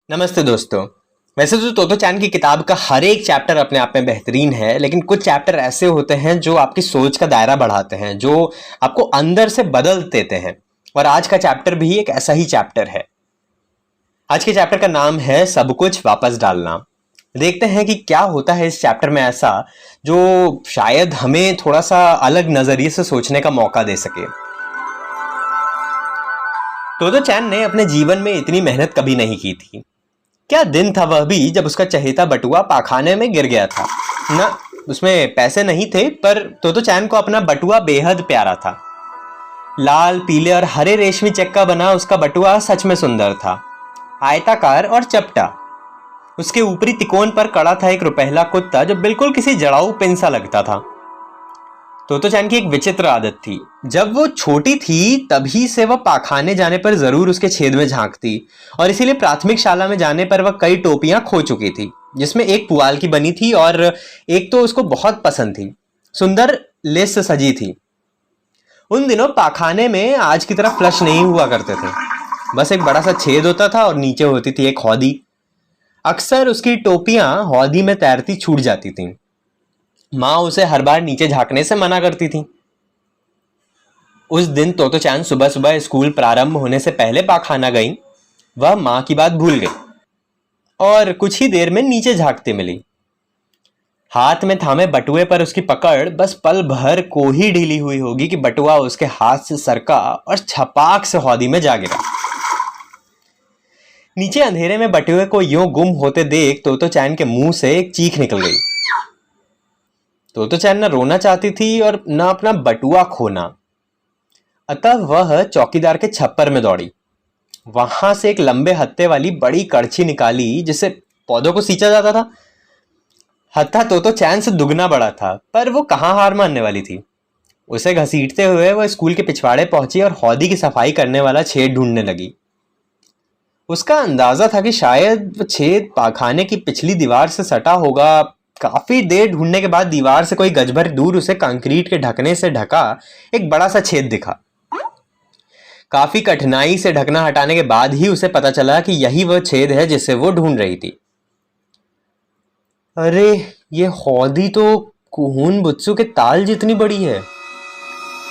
नमस्ते दोस्तों। वैसे तो तोतो चैन की किताब का हर एक चैप्टर अपने आप में बेहतरीन है, लेकिन कुछ चैप्टर ऐसे होते हैं जो आपकी सोच का दायरा बढ़ाते हैं, जो आपको अंदर से बदल देते हैं। और आज का चैप्टर भी एक ऐसा ही चैप्टर है। आज के चैप्टर का नाम है सब कुछ वापस डालना। देखते हैं कि क्या होता है इस चैप्टर में ऐसा जो शायद हमें थोड़ा सा अलग नजरिए से सोचने का मौका दे सके। तोतो चैन ने अपने जीवन में इतनी मेहनत कभी नहीं की थी। क्या दिन था वह भी जब उसका चहेता बटुआ पाखाने में गिर गया था। ना उसमें पैसे नहीं थे, पर तोतो चैन को अपना बटुआ बेहद प्यारा था। लाल, पीले और हरे रेशमी चक्का बना उसका बटुआ सच में सुंदर था, आयताकार और चपटा। उसके ऊपरी तिकोन पर कड़ा था एक रुपहला कुत्ता जो बिल्कुल किसी जड़ाऊ पिन सा लगता था। तोतो चैन की एक विचित्र आदत थी। जब वो छोटी थी तभी से वह पाखाने जाने पर जरूर उसके छेद में झांकती, और इसीलिए प्राथमिक शाला में जाने पर वह कई टोपियां खो चुकी थी, जिसमें एक पुआल की बनी थी और एक तो उसको बहुत पसंद थी, सुंदर लेस से सजी थी। उन दिनों पाखाने में आज की तरह फ्लश नहीं हुआ करते थे। बस एक बड़ा सा छेद होता था और नीचे होती थी एक हौदी। अक्सर उसकी टोपियां हौदी में तैरती छूट जाती थीं। माँ उसे हर बार नीचे झांकने से मना करती थी। उस दिन तोतो चैन सुबह सुबह स्कूल प्रारंभ होने से पहले पाखाना गई। वह माँ की बात भूल गई और कुछ ही देर में नीचे झांकते मिली। हाथ में थामे बटुए पर उसकी पकड़ बस पल भर को ही ढीली हुई होगी कि बटुआ उसके हाथ से सरका और छपाक से हौदी में जा गिरा। नीचे अंधेरे में बटुए को यूं गुम होते देख तोतो चैन के मुंह से एक चीख निकल गई। तोतो चैन न रोना चाहती थी और न अपना बटुआ खोना, अतः वह चौकीदार के छप्पर में दौड़ी। वहां से एक लंबे हत्थे वाली बड़ी कड़छी निकाली जिससे पौधों को सींचा जाता था। हत्था तोतो चैन से दुगना बड़ा था, पर वो कहाँ हार मानने वाली थी। उसे घसीटते हुए वह स्कूल के पिछवाड़े पहुंची और हौदी की सफाई करने वाला छेद ढूंढने लगी। उसका अंदाजा था कि शायद वो छेद पाखाने की पिछली दीवार से सटा होगा। काफी देर ढूंढने के बाद दीवार से कोई गज भर दूर उसे कंक्रीट के ढकने से ढका एक बड़ा सा छेद दिखा। काफी कठिनाई से ढकना हटाने के बाद ही उसे पता चला कि यही वह छेद है जिसे वो ढूंढ रही थी। अरे, ये हौदी तो कुहून बुत्सु के ताल जितनी बड़ी है,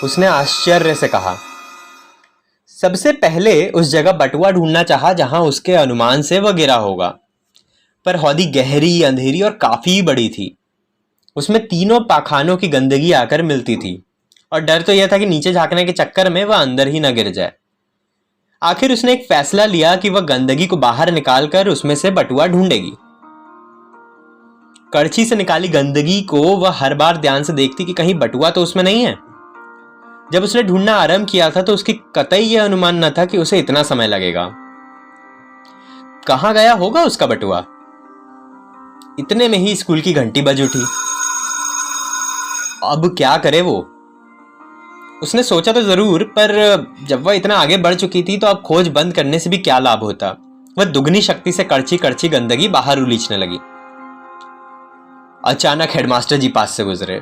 उसने आश्चर्य से कहा। सबसे पहले उस जगह बटुआ ढूंढना चाहा जहां उसके अनुमान से वह गिरा होगा, पर हौदी गहरी, अंधेरी और काफी बड़ी थी। उसमें तीनों पाखानों की गंदगी आकर मिलती थी और डर तो यह था कि नीचे झांकने के चक्कर में वह अंदर ही न गिर जाए। आखिर उसने एक फैसला लिया कि वह गंदगी को बाहर निकालकर उसमें से बटुआ ढूंढेगी। कड़छी से निकाली गंदगी को वह हर बार ध्यान से देखती कि कहीं बटुआ तो उसमें नहीं है। जब उसने ढूंढना आरंभ किया था तो उसकी कतई यह अनुमान न था कि उसे इतना समय लगेगा। कहां गया होगा उसका बटुआ? इतने में ही स्कूल की घंटी बज उठी। अब क्या करे वो? उसने सोचा तो जरूर, पर जब वह इतना आगे बढ़ चुकी थी तो अब खोज बंद करने से भी क्या लाभ होता। वह दुगनी शक्ति से कड़छी कड़छी गंदगी बाहर उलीचने लगी। अचानक हेडमास्टर जी पास से गुजरे।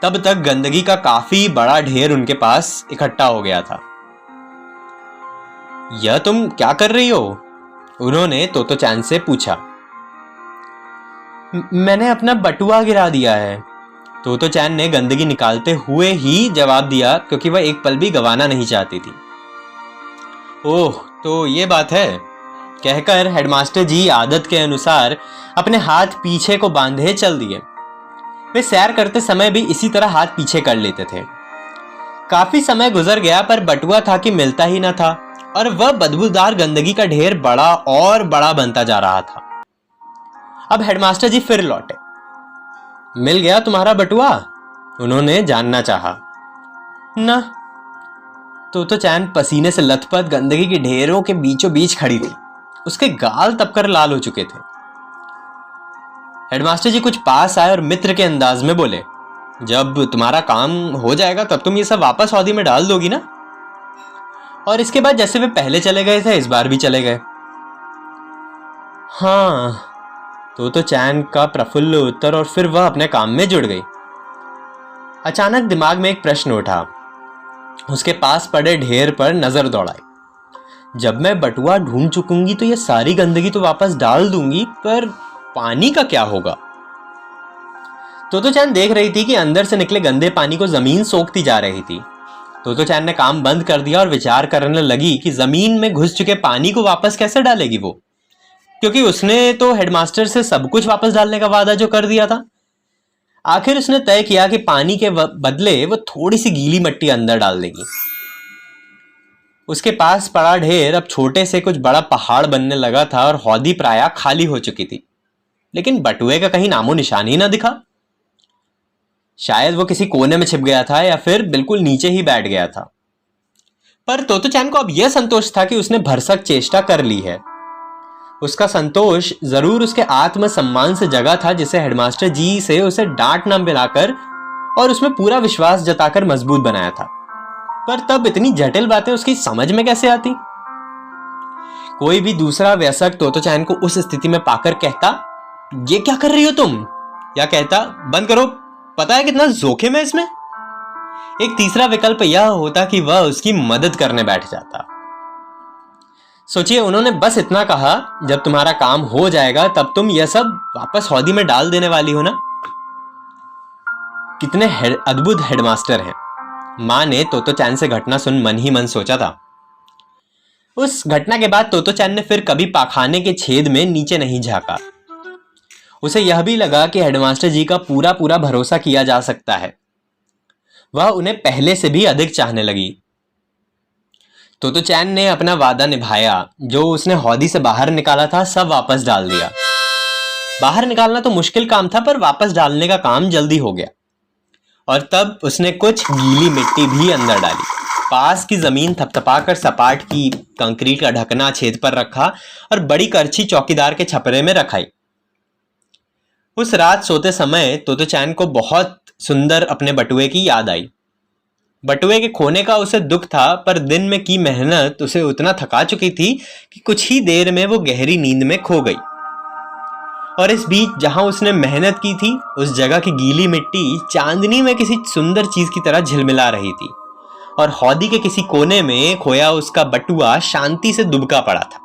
तब तक गंदगी का काफी बड़ा ढेर उनके पास इकट्ठा हो गया था। यह तुम क्या कर रही हो? उन्होंने तोतो चैन से पूछा। मैंने अपना बटुआ गिरा दिया है, तोतो चैन ने गंदगी निकालते हुए ही जवाब दिया, क्योंकि वह एक पल भी गंवाना नहीं चाहती थी। ओह, तो ये बात है, कहकर हेडमास्टर जी आदत के अनुसार अपने हाथ पीछे को बांधे चल दिए। वे सैर करते समय भी इसी तरह हाथ पीछे कर लेते थे। काफी समय गुजर गया पर बटुआ था कि मिलता ही न था, और वह बदबूदार गंदगी का ढेर बड़ा और बड़ा बनता जा रहा था। अब हेडमास्टर जी फिर लौटे। मिल गया तुम्हारा बटुआ? उन्होंने जानना चाहा। ना, तो चैन पसीने से लथपथ गंदगी के ढेरों के बीचों बीच खड़ी थी। उसके गाल तपकर लाल हो चुके थे। हेडमास्टर जी कुछ पास आए और मित्र के अंदाज में बोले, जब तुम्हारा काम हो जाएगा तब तुम ये सब वापस हौदी में डाल दोगी ना? और इसके बाद जैसे वे पहले चले गए थे, इस बार भी चले गए। हाँ, तो चैन का प्रफुल्ल उत्तर, और फिर वह अपने काम में जुड़ गई। अचानक दिमाग में एक प्रश्न उठा। उसके पास पड़े ढेर पर नजर दौड़ाई। जब मैं बटुआ ढूंढ चुकूंगी तो ये सारी गंदगी तो वापस डाल दूंगी, पर पानी का क्या होगा? तोतो चैन देख रही थी कि अंदर से निकले गंदे पानी को जमीन सोखती जा रही थी। तोतो चैन ने काम बंद कर दिया और विचार करने लगी कि जमीन में घुस चुके पानी को वापस कैसे डालेगी वो, क्योंकि उसने तो हेडमास्टर से सब कुछ वापस डालने का वादा जो कर दिया था। आखिर उसने तय किया कि पानी के बदले वो थोड़ी सी गीली मिट्टी अंदर डाल देगी। उसके पास पड़ा ढेर अब छोटे से कुछ बड़ा पहाड़ बनने लगा था और हौदी प्रायः खाली हो चुकी थी, लेकिन बटुए का कहीं नामो निशान ही ना दिखा। शायद वो किसी कोने में छिप गया था या फिर बिल्कुल नीचे ही बैठ गया था। पर तोतो चैन को अब यह संतोष था कि उसने भरसक चेष्टा कर ली है। उसका संतोष जरूर उसके आत्मसम्मान से जगा था, जिसे हेडमास्टर जी से उसे डांट न मिलाकर और उसमें पूरा विश्वास जताकर मजबूत बनाया था। पर तब इतनी जटिल बातें उसकी समझ में कैसे आती? कोई भी दूसरा वयस्क तोतो चैन को उस स्थिति में पाकर कहता, ये क्या कर रही हो तुम, या कहता, बंद करो, पता है कितना जोखिम है इसमें। एक तीसरा विकल्प यह होता कि वह उसकी मदद करने बैठ जाता। सोचिए, उन्होंने बस इतना कहा, जब तुम्हारा काम हो जाएगा तब तुम यह सब वापस हौदी में डाल देने वाली हो ना। कितने अद्भुत हेडमास्टर हैं। मां ने तोतो चैन से घटना सुन मन ही मन सोचा था। उस घटना के बाद तोतो चैन ने फिर कभी पाखाने के छेद में नीचे नहीं झांका। उसे यह भी लगा कि हेडमास्टर जी का पूरा पूरा भरोसा किया जा सकता है। वह उन्हें पहले से भी अधिक चाहने लगी। तोतो चैन ने अपना वादा निभाया। जो उसने हौदी से बाहर निकाला था सब वापस डाल दिया। बाहर निकालना तो मुश्किल काम था, पर वापस डालने का काम जल्दी हो गया। और तब उसने कुछ गीली मिट्टी भी अंदर डाली। पास की जमीन थपथपाकर सपाट की कंक्रीट का ढकना छेद पर रखा और बड़ी करछी चौकीदार के छपरे में रखाई। उस रात सोते समय तोतो चैन को बहुत सुंदर अपने बटुए की याद आई। बटुए के खोने का उसे दुख था, पर दिन में की मेहनत उसे उतना थका चुकी थी कि कुछ ही देर में वो गहरी नींद में खो गई। और इस बीच जहां उसने मेहनत की थी, उस जगह की गीली मिट्टी चांदनी में किसी सुंदर चीज की तरह झिलमिला रही थी और हौदी के किसी कोने में खोया उसका बटुआ शांति से दुबका पड़ा था।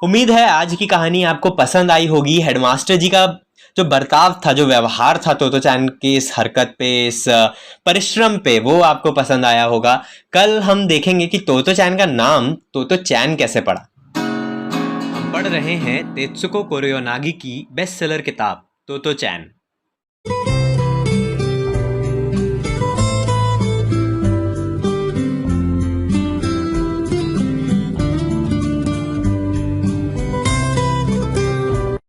उम्मीद है आज की कहानी आपको पसंद आई होगी। हेडमास्टर जी का जो बर्ताव था, जो व्यवहार था तोतो चैन के इस हरकत पे, इस परिश्रम पे, वो आपको पसंद आया होगा। कल हम देखेंगे कि तोतो चैन का नाम तोतो चैन कैसे पड़ा। हम पढ़ रहे हैं तेत्सुको कोरोयोनागी की बेस्ट सेलर किताब तोतो चैन।